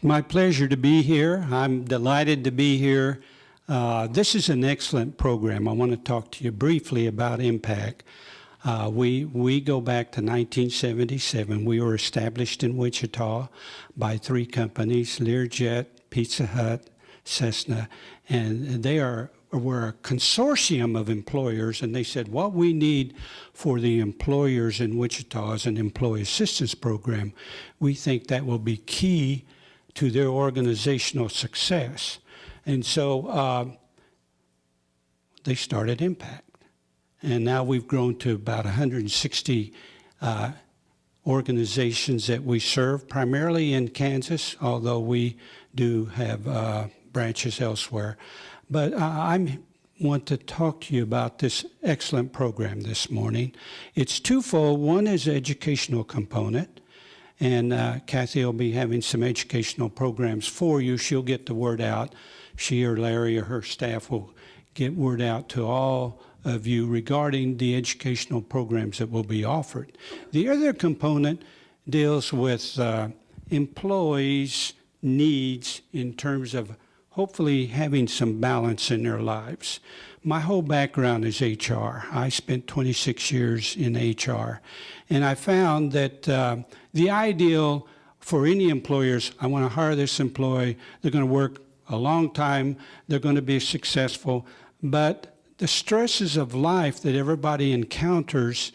My pleasure to be here. I'm delighted to be here. This is an excellent program. I want to talk to you briefly about Impact. We go back to 1977. We were established in Wichita by three companies, Learjet, Pizza Hut, Cessna, and were a consortium of employers, and they said what we need for the employers in Wichita is an employee assistance program. We think that will be key to their organizational success. And so they started Impact. And now we've grown to about 160 organizations that we serve, primarily in Kansas, although we do have branches elsewhere. But I want to talk to you about this excellent program this morning. It's twofold. One is the educational component, and Kathy will be having some educational programs for you. She'll get the word out. She or Larry or her staff will get word out to all of you regarding the educational programs that will be offered. The other component deals with employees' needs in terms of hopefully having some balance in their lives. My whole background is HR. I spent 26 years in HR, and I found that the ideal for any employers, I want to hire this employee, they're going to work a long time, they're going to be successful, but the stresses of life that everybody encounters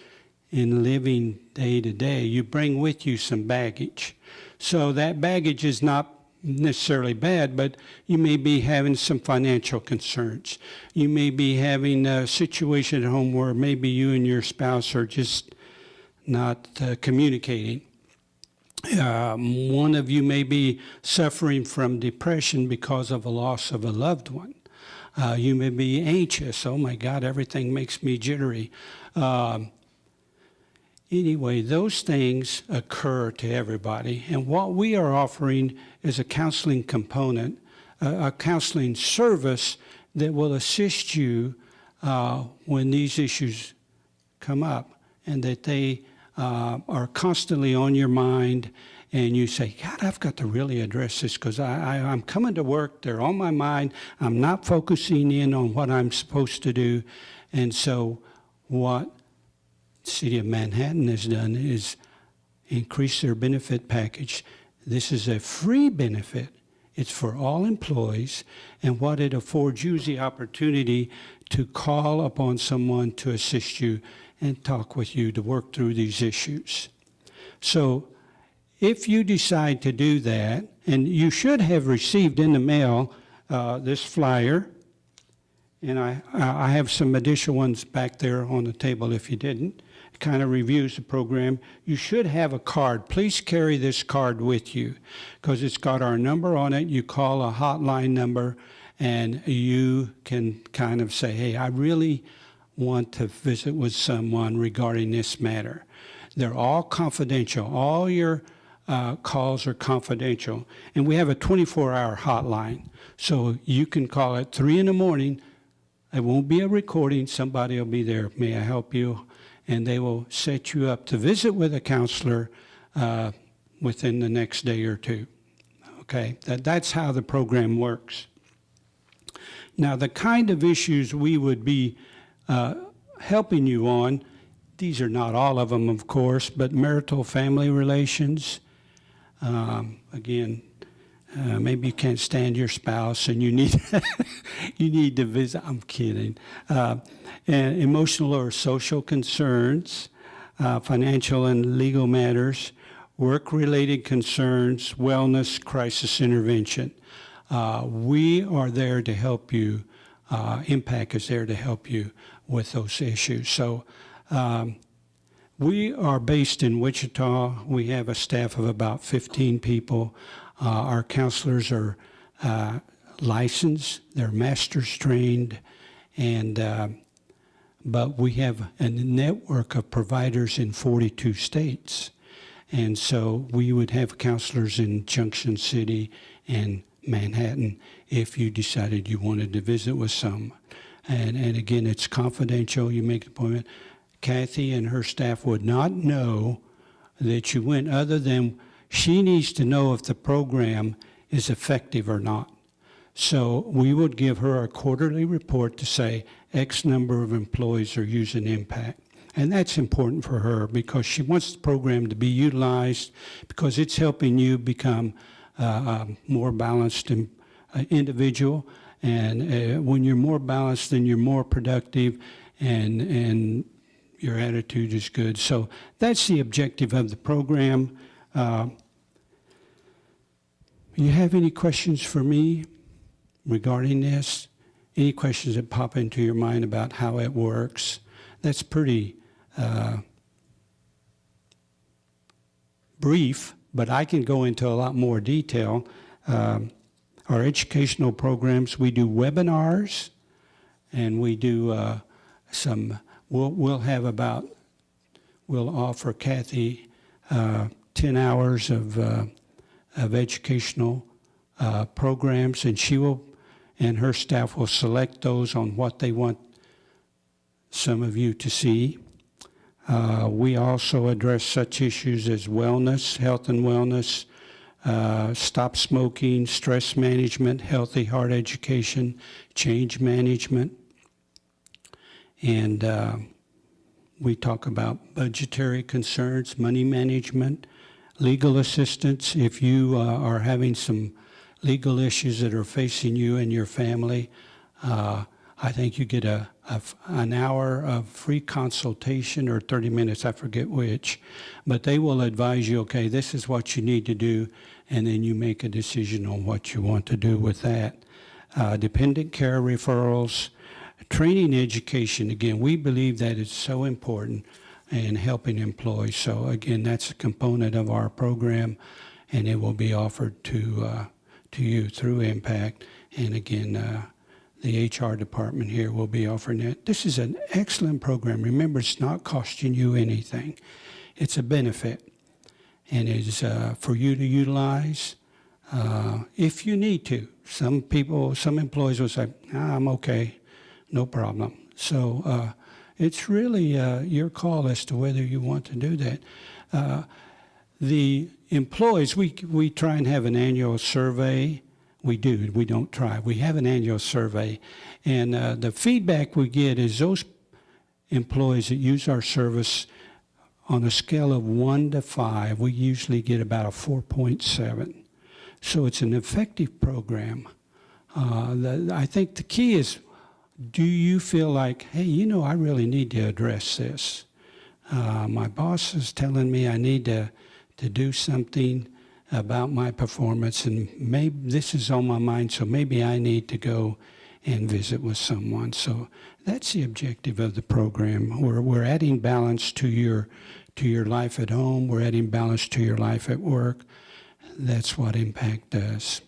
in living day to day, you bring with you some baggage. So that baggage is not necessarily bad, but you may be having some financial concerns. You may be having a situation at home where maybe you and your spouse are just not communicating. One of you may be suffering from depression because of a loss of a loved one. You may be anxious. Oh my God, everything makes me jittery. Anyway, those things occur to everybody. And what we are offering is a counseling component, a counseling service that will assist you when these issues come up, and that they are constantly on your mind. And you say, God, I've got to really address this because I'm coming to work, they're on my mind, I'm not focusing in on what I'm supposed to do. And so what the City of Manhattan has done is increase their benefit package. This is a free benefit. It's for all employees, and what it affords you is the opportunity to call upon someone to assist you and talk with you to work through these issues. So if you decide to do that, and you should have received in the mail this flyer, and I have some additional ones back there on the table if you didn't. It kind of reviews the program. You should have a card. Please carry this card with you because it's got our number on it. You call a hotline number and you can kind of say, hey, I really want to visit with someone regarding this matter. They're all confidential. All your calls are confidential. And we have a 24-hour hotline. So you can call at 3 in the morning. It won't be a recording. Somebody will be there. May I help you? And they will set you up to visit with a counselor within the next day or two. Okay, that's how the program works. Now, the kind of issues we would be helping you on, these are not all of them, of course, but marital family relations. Again, maybe you can't stand your spouse and you need you need to visit. I'm kidding. And emotional or social concerns, financial and legal matters, work-related concerns, wellness, crisis intervention. We are there to help you. Impact is there to help you with those issues. So we are based in Wichita. We have a staff of about 15 people. Our counselors are licensed, they're master's trained, and but we have a network of providers in 42 states. And so we would have counselors in Junction City and Manhattan if you decided you wanted to visit with some. And again, it's confidential. You make an appointment. Kathy and her staff would not know that you went, other than she needs to know if the program is effective or not. So we would give her a quarterly report to say X number of employees are using Impact. And that's important for her because she wants the program to be utilized because it's helping you become a more balanced individual. And when you're more balanced, then you're more productive and your attitude is good. So that's the objective of the program. You have any questions for me regarding this? Any questions that pop into your mind about how it works? That's pretty brief, but I can go into a lot more detail. Our educational programs, we do webinars, and we do we'll offer Kathy 10 hours of educational programs, and she will, and her staff will select those on what they want some of you to see. We also address such issues as wellness, health and wellness, stop smoking, stress management, healthy heart education, change management, and we talk about budgetary concerns, money management, legal assistance. If you are having some legal issues that are facing you and your family, I think you get an hour of free consultation or 30 minutes, I forget which, but they will advise you, okay, this is what you need to do, and then you make a decision on what you want to do with that. Dependent care referrals, training education, again, we believe that is so important in helping employees. So again, that's a component of our program, and it will be offered to you through Impact. And again, the HR department here will be offering it. This is an excellent program. Remember, it's not costing you anything. It's a benefit, and it's for you to utilize if you need to. Some employees will say, I'm okay, no problem. So it's really your call as to whether you want to do that. The employees, we try and have an annual survey. We do. We don't try. We have an annual survey. And the feedback we get is those employees that use our service on a scale of 1 to 5, we usually get about a 4.7. So it's an effective program. I think the key is, do you feel like, hey, I really need to address this? My boss is telling me I need to do something about my performance, and maybe this is on my mind, so maybe I need to go and visit with someone. So that's the objective of the program. We're adding balance to your life at home. We're adding balance to your life at work. That's what Impact does.